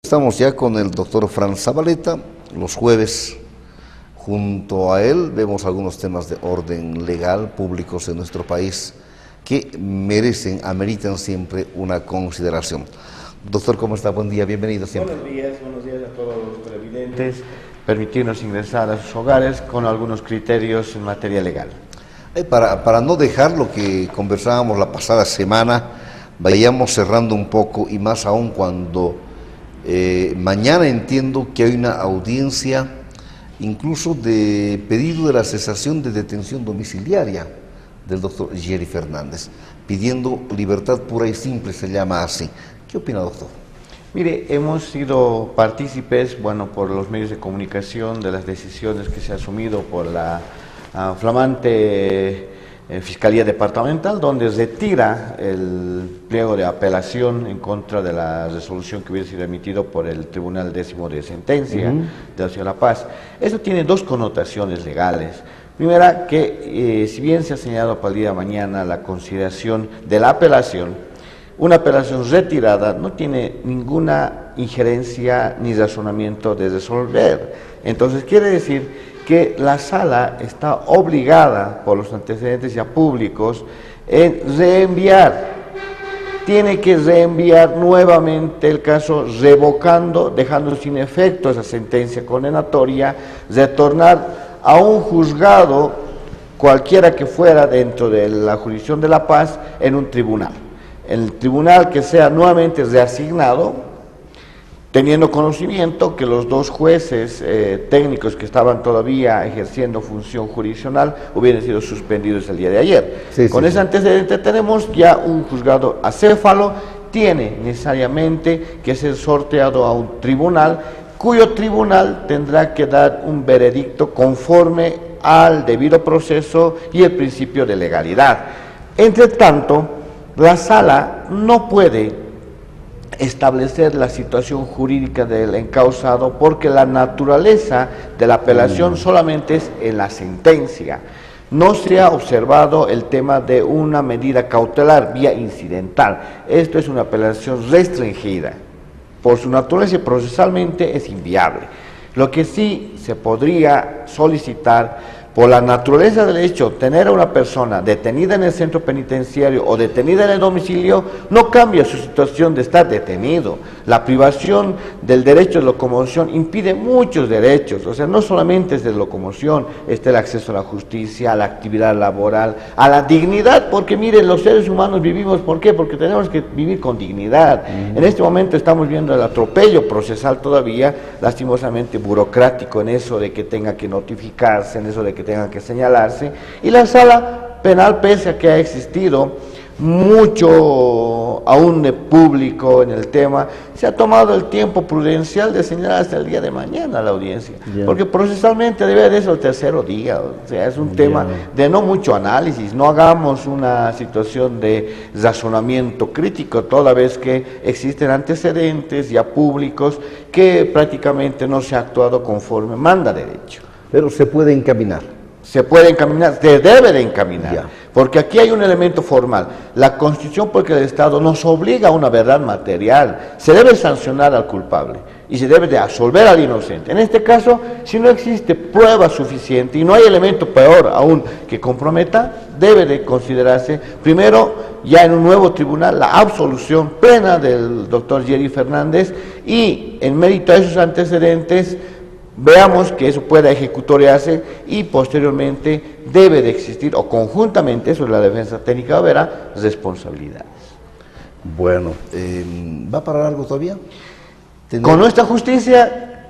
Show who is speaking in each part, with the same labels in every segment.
Speaker 1: Estamos ya con el doctor Franz Zabaleta. Los jueves, junto a él, vemos algunos temas de orden legal públicos en nuestro país que ameritan siempre una consideración. Doctor, ¿cómo está? Buen día, bienvenido siempre.
Speaker 2: Buenos días a todos los televidentes. Permitirnos ingresar a sus hogares con algunos criterios en materia legal.
Speaker 1: Para no dejar lo que conversábamos la pasada semana, vayamos cerrando un poco, y más aún cuando mañana entiendo que hay una audiencia incluso de pedido de la cesación de detención domiciliaria del doctor Jerry Fernández, pidiendo libertad pura y simple, se llama así. ¿Qué opina, doctor?
Speaker 2: Mire, hemos sido partícipes, por los medios de comunicación de las decisiones que se ha asumido por la flamante Fiscalía Departamental, donde retira el pliego de apelación en contra de la resolución que hubiera sido emitido por el Tribunal Décimo de Sentencia de la Ciudad de La Paz. Eso tiene dos connotaciones legales. Primera, que si bien se ha señalado para el día de mañana la consideración de la apelación, una apelación retirada no tiene ninguna injerencia ni razonamiento de resolver. Entonces quiere decir que la sala está obligada por los antecedentes ya públicos en tiene que reenviar nuevamente el caso, revocando, dejando sin efecto esa sentencia condenatoria, retornar a un juzgado, cualquiera que fuera dentro de la jurisdicción de La Paz, en un tribunal. El tribunal que sea nuevamente reasignado, teniendo conocimiento que los dos jueces técnicos que estaban todavía ejerciendo función jurisdiccional hubieran sido suspendidos el día de ayer. Con ese antecedente tenemos ya un juzgado acéfalo, tiene necesariamente que ser sorteado a un tribunal, cuyo tribunal tendrá que dar un veredicto conforme al debido proceso y el principio de legalidad. Entre tanto, la sala no puede establecer la situación jurídica del encausado porque la naturaleza de la apelación solamente es en la sentencia. No se ha observado el tema de una medida cautelar vía incidental. Esto es una apelación restringida. Por su naturaleza y procesalmente es inviable. Lo que sí se podría solicitar, por la naturaleza del hecho, tener a una persona detenida en el centro penitenciario o detenida en el domicilio, no cambia su situación de estar detenido. La privación del derecho de locomoción impide muchos derechos, o sea, no solamente es de locomoción, está el acceso a la justicia, a la actividad laboral, a la dignidad, porque miren, los seres humanos vivimos, ¿por qué? Porque tenemos que vivir con dignidad. En este momento estamos viendo el atropello procesal todavía, lastimosamente burocrático, en eso de que tenga que notificarse, en eso de que tengan que señalarse, y la sala penal, pese a que ha existido mucho aún de público en el tema, se ha tomado el tiempo prudencial de señalar hasta el día de mañana la audiencia, porque procesalmente debe de ser el tercer día, o sea, es un tema de no mucho análisis. No hagamos una situación de razonamiento crítico, toda vez que existen antecedentes ya públicos que prácticamente no se ha actuado conforme manda derecho.
Speaker 1: Pero se puede encaminar.
Speaker 2: Se puede encaminar, se debe de encaminar, porque aquí hay un elemento formal. La Constitución, porque el Estado nos obliga a una verdad material, se debe sancionar al culpable y se debe de absolver al inocente. En este caso, si no existe prueba suficiente y no hay elemento peor aún que comprometa, debe de considerarse primero ya en un nuevo tribunal la absolución plena del doctor Jerry Fernández, y en mérito a esos antecedentes veamos que eso pueda ejecutoriarse, y posteriormente debe de existir, o conjuntamente, eso es la defensa técnica verá, responsabilidades.
Speaker 1: Bueno, ¿va para largo todavía?
Speaker 2: Con nuestra justicia,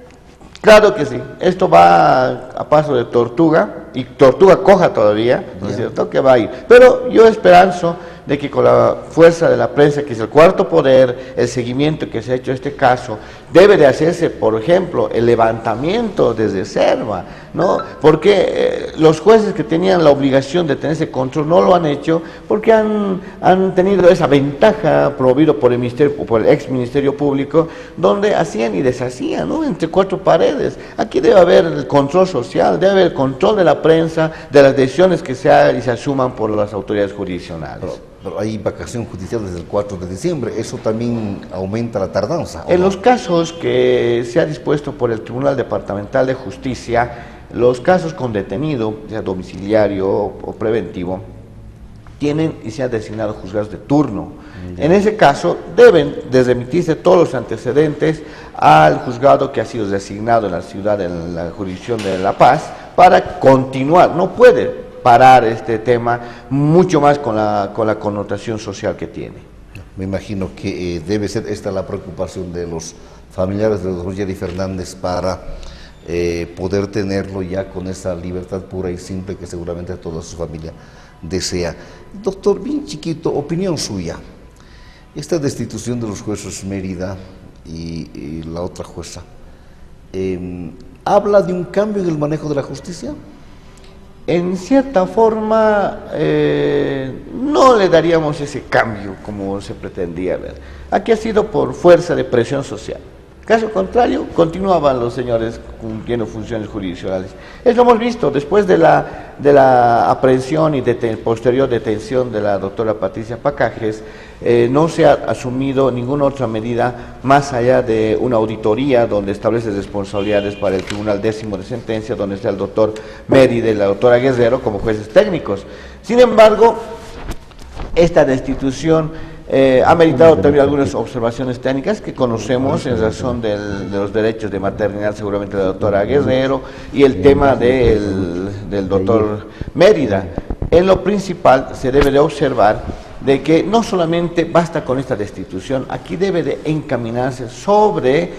Speaker 2: claro que sí. Esto va a paso de tortuga, y tortuga coja todavía, ¿no es cierto?, que va a ir. Pero yo esperanzo de que con la fuerza de la prensa, que es el cuarto poder, el seguimiento que se ha hecho a este caso, debe de hacerse, por ejemplo, el levantamiento de reserva, ¿no? Porque los jueces que tenían la obligación de tener ese control no lo han hecho, porque han tenido esa ventaja promovida por el ministerio, por el ex Ministerio Público, donde hacían y deshacían, ¿no?, entre cuatro paredes. Aquí debe haber el control social, debe haber el control de la prensa, de las decisiones que se hagan y se asuman por las autoridades jurisdiccionales.
Speaker 1: Pero hay vacación judicial desde el 4 de diciembre, eso también aumenta la tardanza.
Speaker 2: En los casos que se ha dispuesto por el Tribunal Departamental de Justicia, los casos con detenido, sea domiciliario o preventivo, tienen y se han designado juzgados de turno. En ese caso, deben de remitirse todos los antecedentes al juzgado que ha sido designado en la ciudad, en la jurisdicción de La Paz, para continuar. No puede parar este tema, mucho más con la connotación social que tiene.
Speaker 1: Me imagino que debe ser esta la preocupación de los familiares del doctor Jerry Fernández para poder tenerlo ya con esa libertad pura y simple que seguramente toda su familia desea. Doctor, bien chiquito, opinión suya. Esta destitución de los jueces Mérida y la otra jueza, ¿habla de un cambio en el manejo de la justicia?
Speaker 2: En cierta forma, no le daríamos ese cambio como se pretendía ver. Aquí ha sido por fuerza de presión social. Caso contrario, continuaban los señores cumpliendo funciones jurisdiccionales. Eso lo hemos visto después de la aprehensión y posterior detención de la doctora Patricia Pacajes. No se ha asumido ninguna otra medida más allá de una auditoría donde establece responsabilidades para el Tribunal Décimo de Sentencia, donde está el doctor Mérida y la doctora Guerrero como jueces técnicos. Sin embargo, esta destitución ha meritado también algunas observaciones técnicas que conocemos en razón de los derechos de maternidad, seguramente de la doctora Guerrero, y el tema del doctor Mérida. En lo principal se debe de observar de que no solamente basta con esta destitución, aquí debe de encaminarse sobre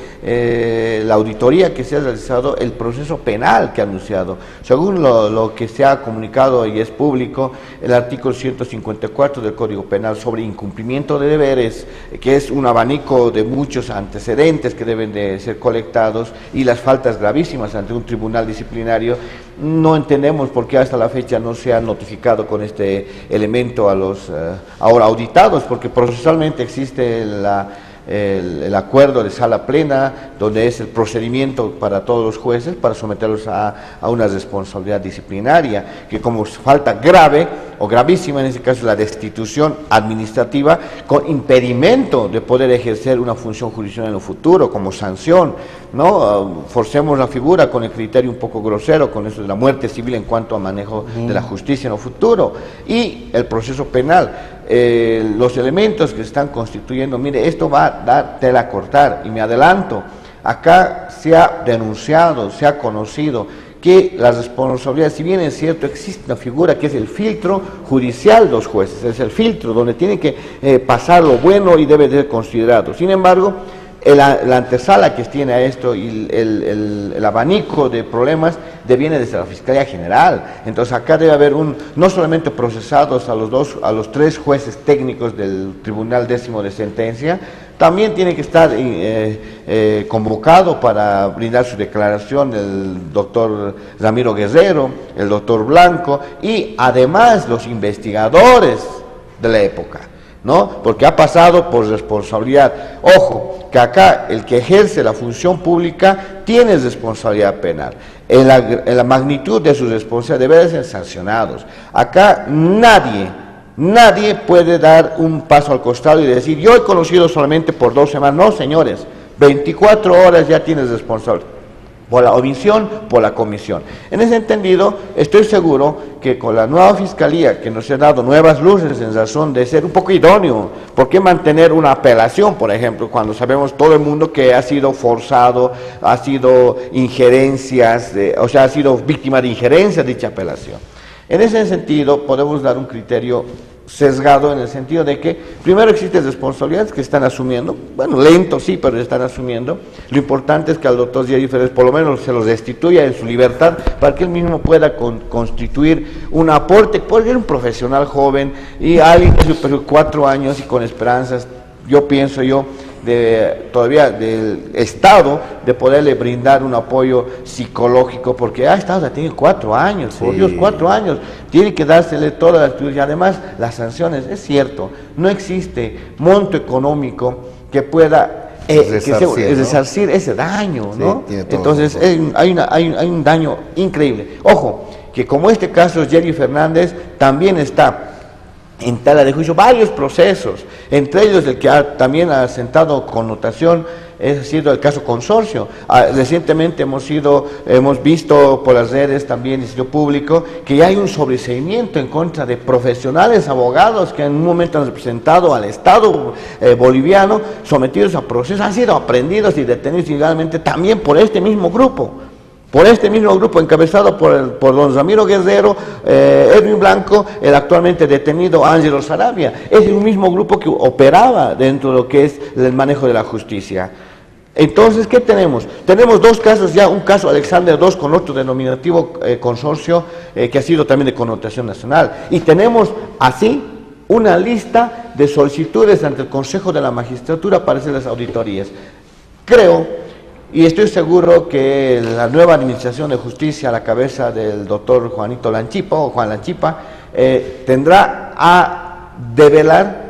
Speaker 2: la auditoría que se ha realizado, el proceso penal que ha anunciado. Según lo que se ha comunicado y es público, el artículo 154 del Código Penal sobre incumplimiento de deberes, que es un abanico de muchos antecedentes que deben de ser colectados, y las faltas gravísimas ante un tribunal disciplinario. No entendemos por qué hasta la fecha no se ha notificado con este elemento a los ahora auditados, porque procesalmente existe el acuerdo de sala plena, donde es el procedimiento para todos los jueces para someterlos a una responsabilidad disciplinaria, que como falta grave o gravísima, en este caso la destitución administrativa con impedimento de poder ejercer una función jurisdiccional en el futuro como sanción, ¿no? Forcemos la figura con el criterio un poco grosero, con eso de la muerte civil en cuanto a manejo de la justicia en el futuro. Y el proceso penal, los elementos que se están constituyendo, mire, esto va a dar tela a cortar, y me adelanto, acá se ha denunciado, se ha conocido que la responsabilidad, si bien es cierto, existe una figura que es el filtro judicial de los jueces, es el filtro donde tienen que pasar lo bueno y debe ser considerado. Sin embargo, la antesala que tiene a esto y el abanico de problemas deviene desde la Fiscalía General. Entonces acá debe haber no solamente procesados a los 3 jueces técnicos del Tribunal Décimo de Sentencia, también tiene que estar convocado para brindar su declaración el doctor Ramiro Guerrero, el doctor Blanco, y además los investigadores de la época, ¿no? Porque ha pasado por responsabilidad. Ojo, que acá el que ejerce la función pública tiene responsabilidad penal. En la magnitud de su responsabilidad deben ser sancionados. Acá nadie puede dar un paso al costado y decir, yo he conocido solamente por 2 semanas. No, señores, 24 horas ya tienes responsabilidad. Por la omisión, por la comisión. En ese entendido, estoy seguro que con la nueva Fiscalía, que nos ha dado nuevas luces en razón de ser un poco idóneo, ¿por qué mantener una apelación, por ejemplo, cuando sabemos todo el mundo que ha sido forzado, ha sido injerencias, ha sido víctima de injerencias dicha apelación? En ese sentido, podemos dar un criterio sesgado en el sentido de que primero existen responsabilidades que están asumiendo, bueno, lento sí, pero están asumiendo. Lo importante es que al doctor Jerry Fernández por lo menos se los destituya en su libertad para que él mismo pueda constituir un aporte, porque es un profesional joven y alguien que superó 4 años y con esperanzas, todavía del Estado, de poderle brindar un apoyo psicológico, porque ha estado detenido 4 años, por Dios, 4 años, tiene que dársele todas las actividades. Y además las sanciones, es cierto, no existe monto económico que pueda resarcir ese daño, ¿no? Sí, entonces hay un daño increíble. Ojo, que como este caso Jerry Fernández también está en tela de juicio varios procesos, entre ellos el que también ha sentado connotación ha sido el caso Consorcio. Recientemente hemos visto por las redes, también en el sitio público, que ya hay un sobreseimiento en contra de profesionales abogados que en un momento han representado al Estado boliviano, sometidos a procesos, han sido aprehendidos y detenidos ilegalmente también por este mismo grupo. Por este mismo grupo encabezado por don Ramiro Guerrero, Edwin Blanco, el actualmente detenido Ángelo Sarabia. Es el mismo grupo que operaba dentro de lo que es el manejo de la justicia. Entonces, ¿qué tenemos? Tenemos dos casos ya, un caso Alexander II con otro denominativo Consorcio, que ha sido también de connotación nacional. Y tenemos así una lista de solicitudes ante el Consejo de la Magistratura para hacer las auditorías. Creo y estoy seguro que la nueva Administración de Justicia a la cabeza del doctor Juan Lanchipa, tendrá a develar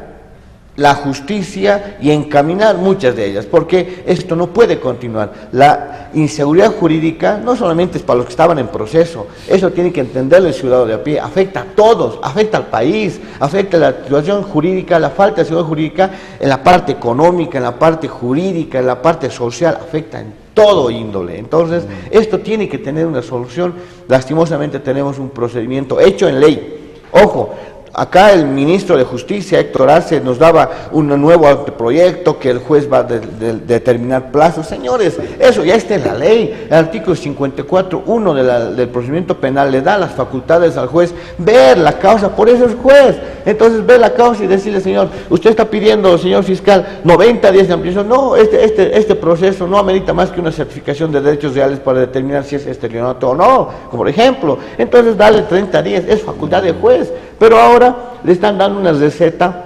Speaker 2: la justicia y encaminar muchas de ellas, porque esto no puede continuar. La inseguridad jurídica no solamente es para los que estaban en proceso, eso tiene que entenderlo el ciudadano de a pie, afecta a todos, afecta al país, afecta a la situación jurídica, la falta de seguridad jurídica en la parte económica, en la parte jurídica, en la parte social, afecta en todo índole. Entonces, esto tiene que tener una solución. Lastimosamente tenemos un procedimiento hecho en ley. Ojo, acá el ministro de Justicia, Héctor Arce, nos daba un nuevo anteproyecto que el juez va a determinar plazos. Señores, eso ya está en la ley. El artículo 54.1 del procedimiento penal le da las facultades al juez ver la causa, por eso es juez. Entonces, ver la causa y decirle, señor, usted está pidiendo, señor fiscal, 90 días de ampliación. No, este proceso no amerita más que una certificación de derechos reales para determinar si es estelionato o no, como por ejemplo. Entonces, darle 30 días es facultad del juez. Pero ahora le están dando una receta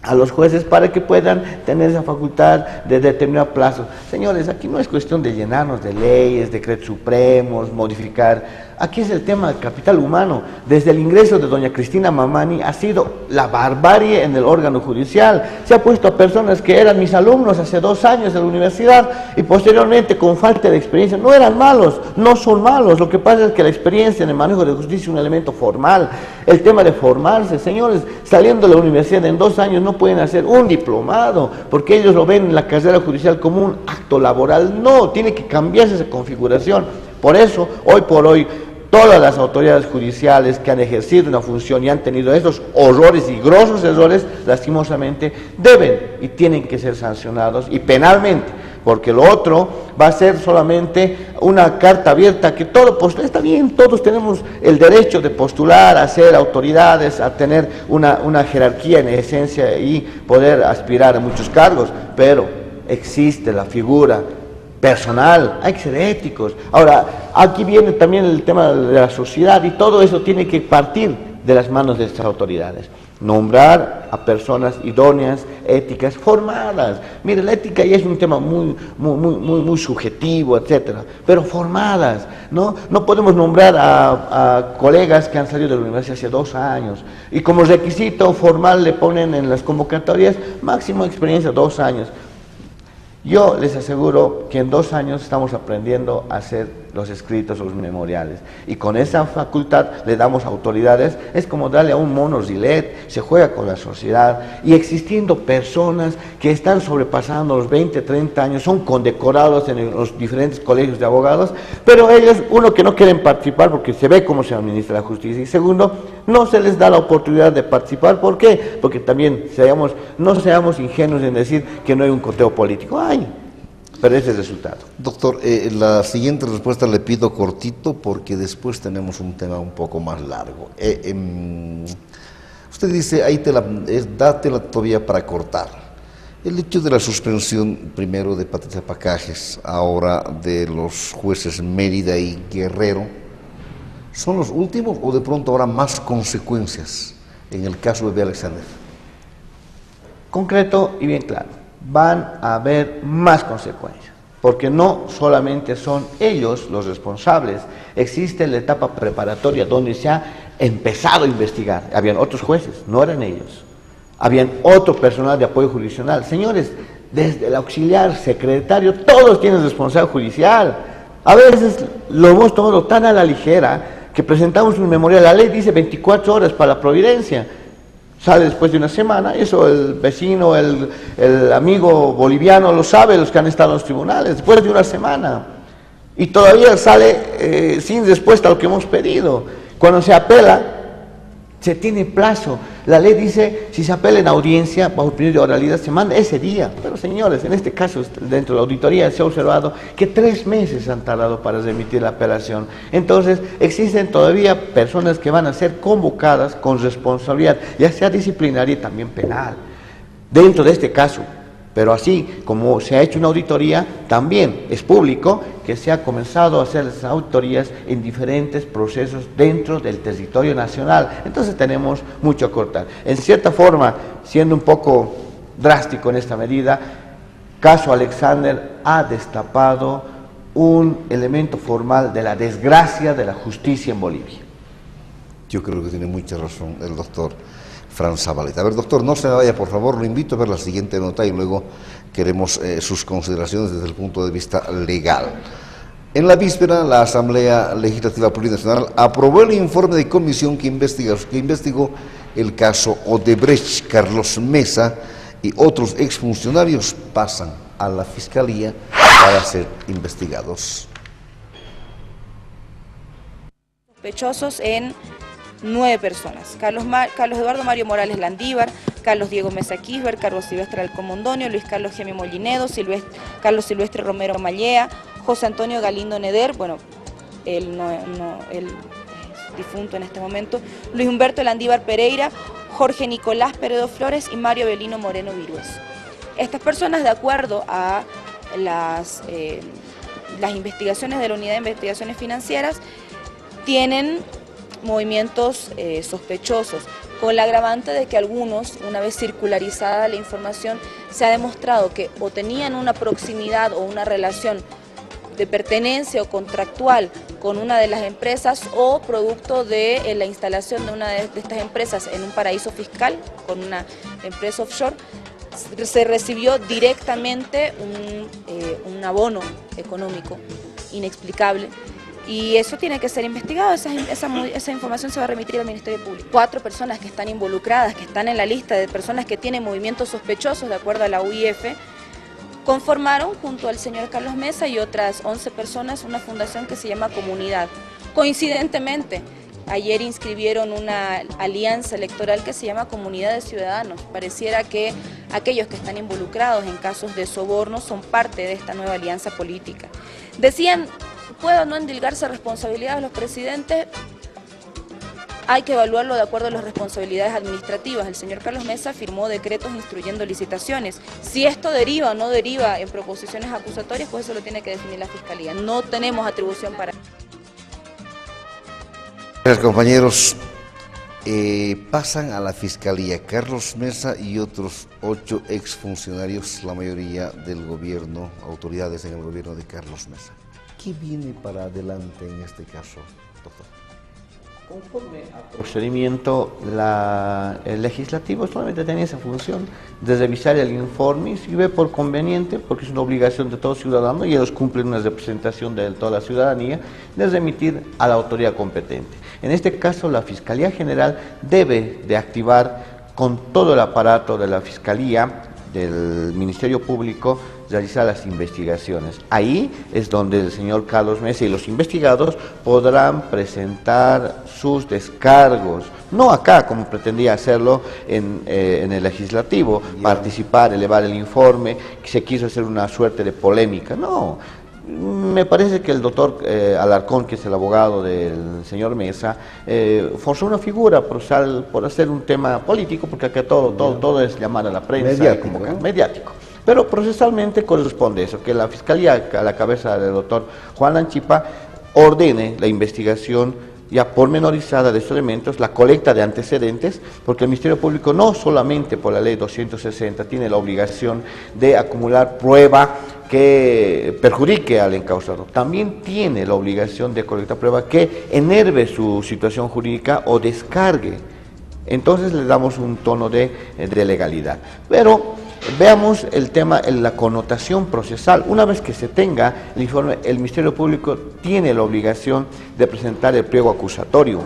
Speaker 2: a los jueces para que puedan tener esa facultad de determinar plazos. Señores, aquí no es cuestión de llenarnos de leyes, decretos supremos, modificar. Aquí es el tema del capital humano. Desde el ingreso de doña Cristina Mamani ha sido la barbarie en el órgano judicial. Se ha puesto a personas que eran mis alumnos hace 2 años en la universidad y posteriormente con falta de experiencia. No eran malos, no son malos. Lo que pasa es que la experiencia en el manejo de justicia es un elemento formal. El tema de formarse, señores, saliendo de la universidad en 2 años no pueden hacer un diplomado, porque ellos lo ven en la carrera judicial como un acto laboral. No, tiene que cambiarse esa configuración. Por eso, hoy por hoy, todas las autoridades judiciales que han ejercido una función y han tenido estos horrores y grosos errores, lastimosamente, deben y tienen que ser sancionados y penalmente, porque lo otro va a ser solamente una carta abierta que todo postula. Está bien, todos tenemos el derecho de postular, a ser autoridades, a tener una jerarquía en esencia y poder aspirar a muchos cargos, pero existe la figura personal, hay que ser éticos. Ahora, aquí viene también el tema de la sociedad y todo eso tiene que partir de las manos de estas autoridades. Nombrar a personas idóneas, éticas, formadas. Mire, la ética ya es un tema muy subjetivo, etcétera, pero formadas, ¿no? No podemos nombrar a colegas que han salido de la universidad hace 2 años y como requisito formal le ponen en las convocatorias máximo experiencia 2 años. Yo les aseguro que en 2 años estamos aprendiendo a hacer los escritos o los memoriales. Y con esa facultad le damos autoridades, es como darle a un mono gilet, se juega con la sociedad. Y existiendo personas que están sobrepasando los 20, 30 años, son condecorados en los diferentes colegios de abogados, pero ellos, uno, que no quieren participar porque se ve cómo se administra la justicia, y segundo, no se les da la oportunidad de participar. ¿Por qué? Porque también no seamos ingenuos en decir que no hay un conteo político. Hay, pero ese es el resultado.
Speaker 1: Doctor, la siguiente respuesta le pido cortito porque después tenemos un tema un poco más largo. Usted dice, ahí dátela todavía para cortar. El hecho de la suspensión, primero de Patricia Pacajes, ahora de los jueces Mérida y Guerrero, ¿son los últimos o de pronto habrá más consecuencias en el caso de Alexander?
Speaker 2: Concreto y bien claro. Van a haber más consecuencias, porque no solamente son ellos los responsables, existe la etapa preparatoria donde se ha empezado a investigar. Habían otros jueces, no eran ellos, habían otro personal de apoyo jurisdiccional. Señores, desde el auxiliar, secretario, todos tienen responsabilidad judicial. A veces lo hemos tomado tan a la ligera que presentamos un memorial. La ley dice 24 horas para la providencia. sale después de una semana, eso el vecino, el amigo boliviano lo sabe, los que han estado en los tribunales, después de una semana. Y todavía sale sin respuesta a lo que hemos pedido. Cuando se apela, se tiene plazo. La ley dice, si se apela en audiencia, bajo el periodo de oralidad, se manda ese día. Pero señores, en este caso, dentro de la auditoría se ha observado que 3 meses han tardado para remitir la apelación. Entonces, existen todavía personas que van a ser convocadas con responsabilidad, ya sea disciplinaria y también penal, dentro de este caso. Pero así como se ha hecho una auditoría, también es público que se ha comenzado a hacer las auditorías en diferentes procesos dentro del territorio nacional. Entonces tenemos mucho a cortar. En cierta forma, siendo un poco drástico en esta medida, caso Alexander ha destapado un elemento formal de la desgracia de la justicia en Bolivia.
Speaker 1: Yo creo que tiene mucha razón el doctor Fran Zabaleta. A ver, doctor, no se me vaya, por favor, lo invito a ver la siguiente nota y luego queremos sus consideraciones desde el punto de vista legal. En la víspera, la Asamblea Legislativa Plurinacional aprobó el informe de comisión que investigó el caso Odebrecht. Carlos Mesa y otros exfuncionarios pasan a la Fiscalía para ser investigados.
Speaker 3: Sospechosos en 9 personas: Carlos Eduardo Mario Morales Landívar, Carlos Diego Mesa Quisber, Carlos Silvestre Alcomondonio, Luis Carlos Gemio Mollinedo, Carlos Silvestre Romero Mallea, José Antonio Galindo Neder, bueno, él es difunto en este momento, Luis Humberto Landívar Pereira, Jorge Nicolás Peredo Flores y Mario Belino Moreno Virués. Estas personas, de acuerdo a las investigaciones de la Unidad de Investigaciones Financieras, tienen movimientos sospechosos, con la agravante de que algunos, una vez circularizada la información, se ha demostrado que o tenían una proximidad o una relación de pertenencia o contractual con una de las empresas, o producto de la instalación de una de estas empresas en un paraíso fiscal, con una empresa offshore, se recibió directamente un abono económico inexplicable. Y eso tiene que ser investigado, esa información se va a remitir al Ministerio Público. 4 personas que están involucradas, que están en la lista de personas que tienen movimientos sospechosos de acuerdo a la UIF, conformaron junto al señor Carlos Mesa y otras 11 personas una fundación que se llama Comunidad. Coincidentemente, ayer inscribieron una alianza electoral que se llama Comunidad de Ciudadanos. Pareciera que aquellos que están involucrados en casos de soborno son parte de esta nueva alianza política. Decían, ¿puedo no endilgarse responsabilidades a los presidentes? Hay que evaluarlo de acuerdo a las responsabilidades administrativas. El señor Carlos Mesa firmó decretos instruyendo licitaciones. Si esto deriva o no deriva en proposiciones acusatorias, pues eso lo tiene que definir la Fiscalía. No tenemos atribución para...
Speaker 1: Gracias, compañeros. Pasan a la Fiscalía Carlos Mesa y otros 8 exfuncionarios, la mayoría del gobierno, autoridades en el gobierno de Carlos Mesa. ¿Qué viene para adelante en este caso, doctor?
Speaker 2: Conforme al procedimiento, el legislativo solamente tiene esa función de revisar el informe y si ve por conveniente, porque es una obligación de todo ciudadano y ellos cumplen una representación de toda la ciudadanía, de remitir a la autoridad competente. En este caso, la Fiscalía General debe de activar con todo el aparato de la Fiscalía, del Ministerio Público, realizar las investigaciones. Ahí es donde el señor Carlos Mesa y los investigados podrán presentar sus descargos, no acá como pretendía hacerlo en el legislativo, participar, elevar el informe, que se quiso hacer una suerte de polémica, no. Me parece que el doctor Alarcón, que es el abogado del señor Mesa, forzó una figura por hacer un tema político, porque acá todo es llamar a la prensa, mediático. Pero procesalmente corresponde eso, que la Fiscalía, a la cabeza del doctor Juan Lanchipa, ordene la investigación ya pormenorizada de estos elementos, la colecta de antecedentes, porque el Ministerio Público no solamente por la ley 260 tiene la obligación de acumular prueba que perjudique al encausado, también tiene la obligación de colectar prueba que enerve su situación jurídica o descargue. Entonces le damos un tono de legalidad. Pero veamos el tema, la connotación procesal. Una vez que se tenga el informe, el Ministerio Público tiene la obligación de presentar el pliego acusatorio.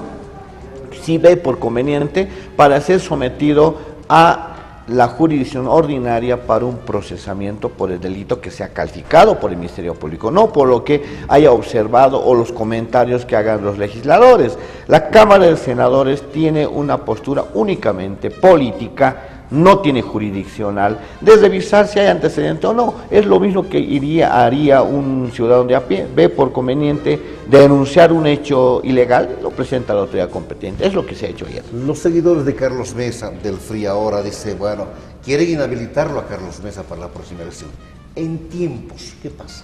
Speaker 2: si ve por conveniente, para ser sometido a la jurisdicción ordinaria para un procesamiento por el delito que sea calificado por el Ministerio Público, no por lo que haya observado o los comentarios que hagan los legisladores. La Cámara de Senadores tiene una postura únicamente política, no tiene jurisdiccional, de revisar si hay antecedente o no. Es lo mismo que haría un ciudadano de a pie, ve por conveniente denunciar un hecho ilegal, lo presenta a la autoridad competente. Es lo que se ha hecho ayer.
Speaker 1: Los seguidores de Carlos Mesa, del FRI ahora, dice, bueno, quieren inhabilitarlo a Carlos Mesa para la próxima elección. En tiempos, ¿qué pasa?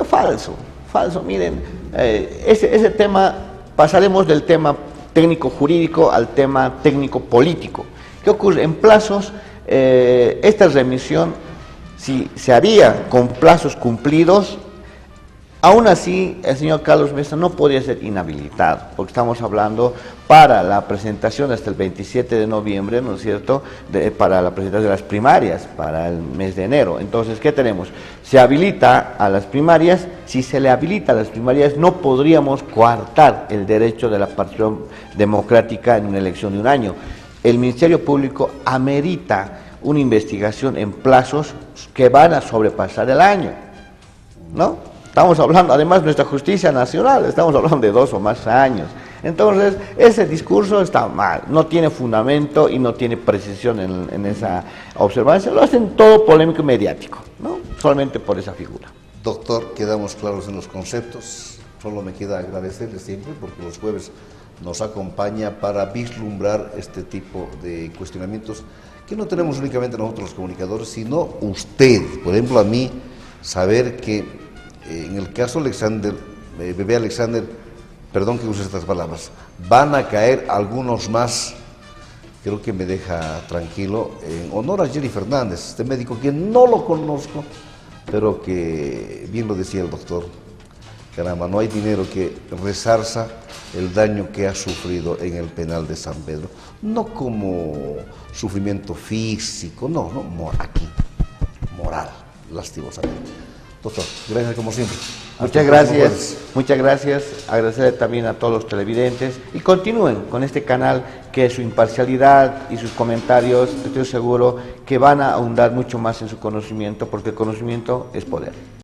Speaker 1: Falso. Miren, ese tema, pasaremos del tema técnico-jurídico al tema técnico-político. ¿Qué ocurre? En plazos, esta remisión, si se haría con plazos cumplidos, aún así el señor Carlos Mesa no podría ser inhabilitado, porque estamos hablando para la presentación hasta el 27 de noviembre, ¿no es cierto?, para la presentación de las primarias, para el mes de enero. Entonces, ¿qué tenemos? Se habilita a las primarias. Si se le habilita a las primarias, no podríamos coartar el derecho de la participación democrática en una elección de un año. El Ministerio Público amerita una investigación en plazos que van a sobrepasar el año, ¿no? Estamos hablando, además, de nuestra justicia nacional, estamos hablando de 2 o más años. Entonces, ese discurso está mal, no tiene fundamento y no tiene precisión en esa observancia. Lo hacen todo polémico y mediático, ¿no? Solamente por esa figura. Doctor, quedamos claros en los conceptos. Solo me queda agradecerle siempre porque los jueves nos acompaña para vislumbrar este tipo de cuestionamientos que no tenemos únicamente nosotros los comunicadores, sino usted. Por ejemplo, a mí, saber que en el caso Alexander, bebé Alexander, perdón que use estas palabras, van a caer algunos más, creo que me deja tranquilo, en honor a Jerry Fernández, este médico que no lo conozco, pero que bien lo decía el doctor, caramba, no hay dinero que resarza el daño que ha sufrido en el penal de San Pedro, no como sufrimiento físico, no, aquí, moral, lastimosamente. Doctor, gracias como siempre.
Speaker 2: Muchas gracias. Agradecerle también a todos los televidentes y continúen con este canal, que su imparcialidad y sus comentarios, estoy seguro que van a ahondar mucho más en su conocimiento, porque el conocimiento es poder.